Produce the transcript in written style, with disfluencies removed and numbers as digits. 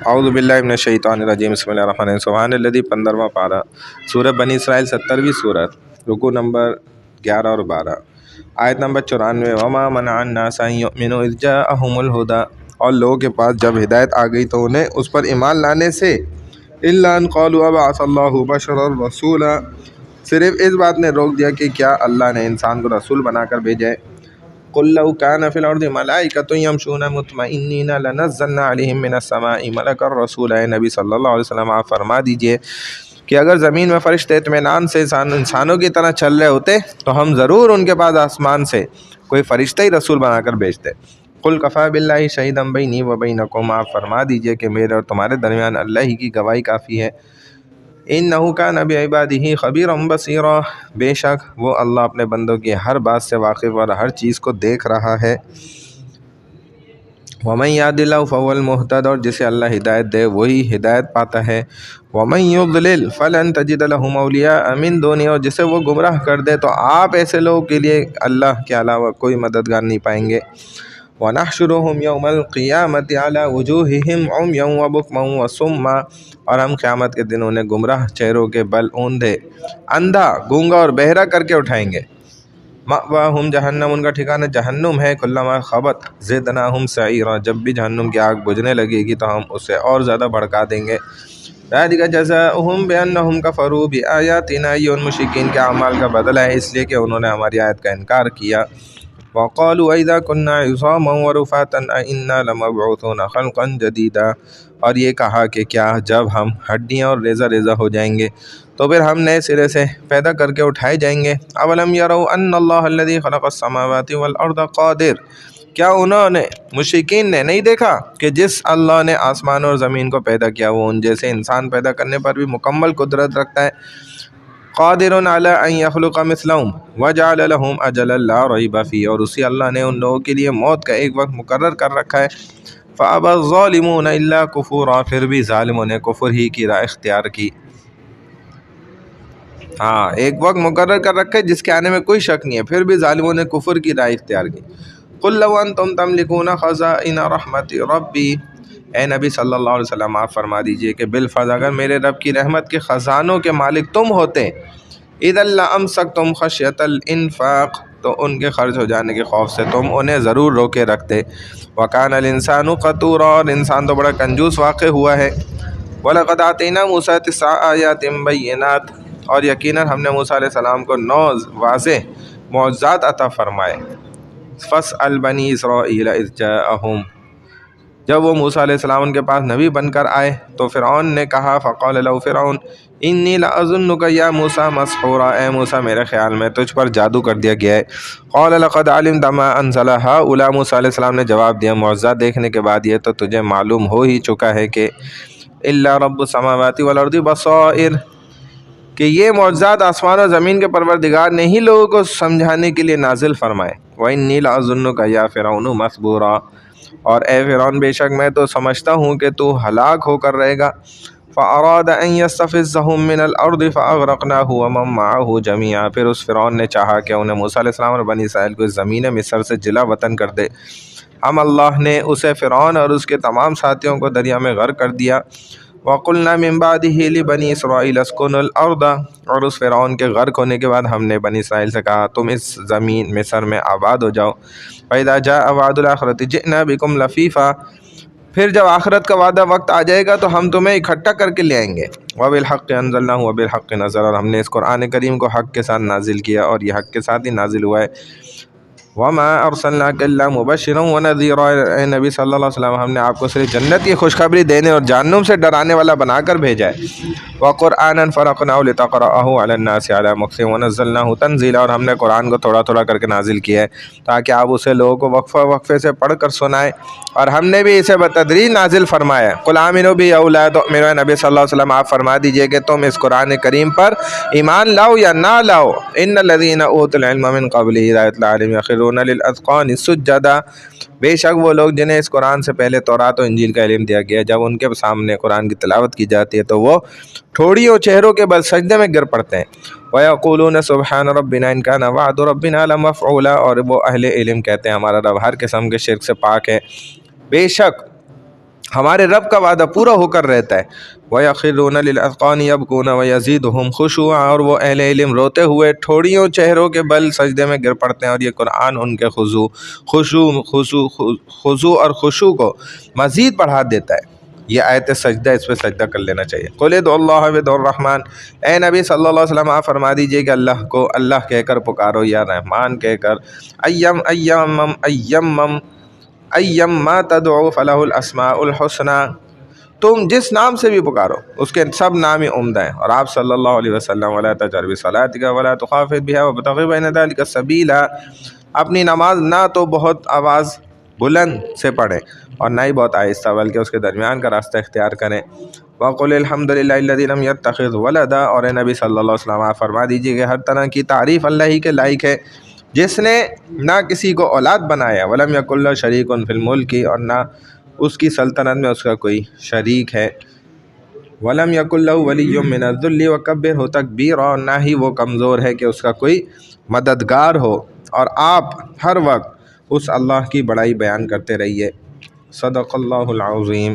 اعوذ باللہ من الشیطان الرجیم بسم اللہ الرحمن الرحیم سبحان الذی 15واں پارہ سورہ بنی اسرائیل 70ویں سورت رکوع نمبر 11 اور 12 آیت نمبر 94 وما منع الناس ان یؤمنوا اذ جاءهم الہدی اور لوگوں کے پاس جب ہدایت آ گئی تو انہیں اس پر ایمان لانے سے الا ان قالوا ابعث اللہ بشرا رسولا صرف اس بات نے روک دیا کہ کیا اللہ نے انسان کو رسول بنا کر بھیجا ہے قل لو كان في الارض ملائکۃ یمشون مطمئنین لنزلنا علیہم من السماء ملکا رسولا اے نبی صلی اللہ علیہ وسلم آپ فرما دیجئے کہ اگر زمین میں فرشتے اطمینان سے انسانوں کی طرح چل رہے ہوتے تو ہم ضرور ان کے پاس آسمان سے کوئی فرشتہ ہی رسول بنا کر بھیجتے قل کفی باللہ شہیدا بینی و بینکم آپ فرما دیجئے کہ میرے اور تمہارے درمیان اللہ ہی کی گواہی کافی ہے انہ کان بعبادہ خبیرا بصیرا بے شک وہ اللہ اپنے بندوں کی ہر بات سے واقف اور ہر چیز کو دیکھ رہا ہے ومن یہد اللہ فهو المہتد اور جسے اللہ ہدایت دے وہی ہدایت پاتا ہے ومن یضلل فلن تجد لهم اولیاء من دونہ اور جسے وہ گمراہ کر دے تو آپ ایسے لوگوں کے لیے اللہ کے علاوہ کوئی مددگار نہیں پائیں گے وَنَحْشُرُهُمْ يَوْمَ الْقِيَامَةِ عَلَى وُجُوهِهِمْ عُمْيًا وَبُكْمًا وَصُمًّا اور ہم قیامت کے دن انہیں گمراہ چہروں کے بل اوندھے اندھا گونگا اور بہرا کر کے اٹھائیں گے مأواہم جہنم ان کا ٹھکانہ جہنم ہے کلما خبت زدناہم سعیرا جب بھی جہنم کی آگ بجھنے لگے گی تو ہم اسے اور زیادہ بھڑکا دیں گے ذالک جزاؤہم بانہم کفروا بآیاتنا یہ ان مشرکین کے اعمال کا بدلہ ہے اس لیے کہ انہوں نے ہماری آیت کا انکار کیا وقالوا اذا كنا عظاما ورفاتا انا لمبعوثون خلقا جديدا اور یہ کہا کہ کیا جب ہم ہڈیاں اور ریزہ ریزہ ہو جائیں گے تو پھر ہم نئے سرے سے پیدا کر کے اٹھائے جائیں گے اولم يروا ان اللہ الذي خلق السماوات والارض قادر کیا انہوں نے مشرکین نے نہیں دیکھا کہ جس اللہ نے آسمان اور زمین کو پیدا کیا وہ ان جیسے انسان پیدا کرنے پر بھی مکمل قدرت رکھتا ہے قادر علی ان یخلق مثلہم وجعل لهم اجلا لا ریب فیہ اور اسی اللہ نے ان لوگوں کے لیے موت کا ایک وقت مقرر کر رکھا ہے فابى الظالمون الا کفورا پھر بھی ظالموں نے کفر ہی کی راہ اختیار کی ہاں ایک وقت مقرر کر رکھا ہے جس کے آنے میں کوئی شک نہیں ہے پھر بھی ظالموں نے کفر کی راہ اختیار کی قل لو انتم تملکون خزائن رحمت ربی اے نبی صلی اللہ علیہ وسلم آپ فرما دیجئے کہ بالفرض اگر میرے رب کی رحمت کے خزانوں کے مالک تم ہوتے اذا لامسکتم خشیۃ الانفاق تو ان کے خرچ ہو جانے کے خوف سے تم انہیں ضرور روکے رکھتے وکان الانسان قتورا اور انسان تو بڑا کنجوس واقع ہوا ہے وَلَقَدْ آتَيْنَا مُوسَىٰ 9 آیَاتٍ بَيِّنَاتٍ اور یقیناً ہم نے موسیٰ علیہ السلام کو 9 واضح معجزات عطا فرمائے فَاسْأَلْ بَنِي إِسْرَائِيلَ إِذْ جَاءَهُمْ جب وہ موسیٰ علیہ السلام ان کے پاس نبی بن کر آئے تو فرعون نے کہا فقال له فرعون انی لأظنک یا موسیٰ مسحورا اے موسیٰ میرے خیال میں تجھ پر جادو کر دیا گیا ہے قال لقد علمت ما انزل هؤلاء موسیٰ علیہ السلام نے جواب دیا معجزات دیکھنے کے بعد یہ تو تجھے معلوم ہو ہی چکا ہے کہ الا رب السماوات والارض بصائر کہ یہ معجزات آسمان اور زمین کے پروردگار نے ہی لوگوں کو سمجھانے کے لیے نازل فرمائے وَإِنِّي لَأَظُنُّكَ يَا فِرْعَوْنُ مَثْبُورًا اور اے فرعون بے شک میں تو سمجھتا ہوں کہ تو ہلاک ہو کر رہے گا فَأَرَادَ أَن يَسْتَفِزَّهُم مِّنَ الْأَرْضِ فَأَغْرَقْنَاهُ وَمَن مَّعَهُ جَمِيعًا پھر اس فرعون نے چاہا کہ انہیں موسیٰ علیہ السلام اور بنی اسرائیل کو زمین مصر سے جلا وطن کر دے ہم اللہ نے اسے فرعون اور اس کے تمام ساتھیوں کو دریا میں غرق کر دیا وَقُلْنَا مِن بَعْدِهِ لِبَنِي إِسْرَائِيلَ اسْكُنُوا الْأَرْضَ اور اس فرعون کے غرق ہونے کے بعد ہم نے بنی اسرائیل سے کہا تم اس زمین مصر میں آباد ہو جاؤ فَإِذَا جَاءَ وَعْدُ الْآخِرَةِ جِئْنَا بِكُمْ لَفِيفًا پھر جب آخرت کا وعدہ وقت آ جائے گا تو ہم تمہیں اکٹھا کر کے لے آئیں گے وَبِالْحَقِّ أَنزَلْنَاهُ وَبِالْحَقِّ نَزَلَ اور ہم نے اس قرآن کریم کو حق کے ساتھ نازل کیا اور یہ حق کے ساتھ ہی نازل ہوا ہے وَمَا أَرْسَلْنَاكَ إِلَّا مُبَشِّرًا وَنَذِيرًا اے نبی صلی اللہ علیہ وسلم ہم نے آپ کو صرف جنت کی خوشخبری دینے اور جہنم سے ڈرانے والا بنا کر بھیجا ہے وَقُرْآنًا فَرَقْنَاهُ لِتَقْرَأَهُ عَلَى النَّاسِ عَلَى مُكْثٍ وَنَزَّلْنَاهُ تَنزِيلًا اور ہم نے قرآن کو تھوڑا تھوڑا کر کے نازل کیا ہے تاکہ آپ اسے لوگوں کو وقفہ وقفے سے پڑھ کر سنائیں اور ہم نے بھی اسے بتدریج نازل فرمایا ہے قُلْ آمِنُوا بِهِ أَوْ لَا تُؤْمِنُوا نبی صلی اللہ علیہ وسلم آپ فرما دیجئے کہ تم اس قرآن کریم پر ایمان لاؤ یا نہ لاؤ ان الذين اوتوا العلم من قبله اذا يتلى عليهم يخرون للاذقان سجدا بے شک وہ لوگ جنہیں اس قرآن سے پہلے تورات و انجیل کا علم دیا گیا جب ان کے سامنے قرآن کی تلاوت کی جاتی ہے تو وہ ٹھوڑیوں چہروں کے بل سجدے میں گر پڑتے ہیں وَيَقُولُونَ سُبْحَانَ رَبِّنَا إِن كَانَ وَعْدُ رَبِّنَا لَمَفْعُولًا اور وہ اہل علم کہتے ہیں ہمارا رب ہر قسم کے شرک سے پاک ہے بے شک ہمارے رب کا وعدہ پورا ہو کر رہتا ہے. وَيَخِرُّونَ لِلْأَذْقَانِ يَبْكُونَ وَيَزِيدُهُمْ خُشُوعًا، اور وہ اہل علم روتے ہوئے ٹھوڑیوں چہروں کے بل سجدے میں گر پڑتے ہیں، اور یہ قرآن ان کے خضوع اور خشوع کو مزید بڑھا دیتا ہے. یہ آیت سجدہ، اس پہ سجدہ کر لینا چاہیے. قُلِ ادْعُوا اللَّهَ وَادْعُوا الرَّحْمَٰنَ، اے نبی صلی اللہ علیہ وسلم آپ فرما دیجئے کہ اللہ کو اللہ کہہ کر پکارو یا رحمان کہہ کر. اَيَّمَّا تَدْعُوا فَلَهُ الْأَسْمَاءُ الْحُسْنَىٰ، تم جس نام سے بھی پکارو اس کے سب نام ہی عمدہ ہیں. اور آپ صلی اللہ علیہ وسلم وَلَا تَجْهَرْ بِصَلَاتِكَ وَلَا تُخَافِتْ بِهَا وَابْتَغِ بَيْنَ ذَلِكَ سَبِيلًا، اپنی نماز نہ تو بہت آواز بلند سے پڑھیں اور نہ ہی بہت آہستہ، بلکہ اس کے درمیان کا راستہ اختیار کریں. وَقُلِ الْحَمْدُ لِلَّهِ الَّذِي لَمْ يَتَّخِذْ وَلَدًا، اور اے نبی صلی اللہ علیہ وسلم آپ فرما دیجیے کہ ہر طرح کی تعریف اللہ ہی کے لائق ہے جس نے نہ کسی کو اولاد بنایا. وَلَمْ يَكُن لَهُ شَرِيكٌ فِي الْمُلْكِ، اور نہ اس کی سلطنت میں اس کا کوئی شریک ہے. وَلَمْ يَكُن لَهُ وَلِيٌّ مِّنَ الذُّلِّ وَكَبِّرْهُ تَكْبِيرًا، اور نہ ہی وہ کمزور ہے کہ اس کا کوئی مددگار ہو. اور آپ ہر وقت اس اللہ کی بڑائی بیان کرتے رہیے. صدق اللہ العظیم.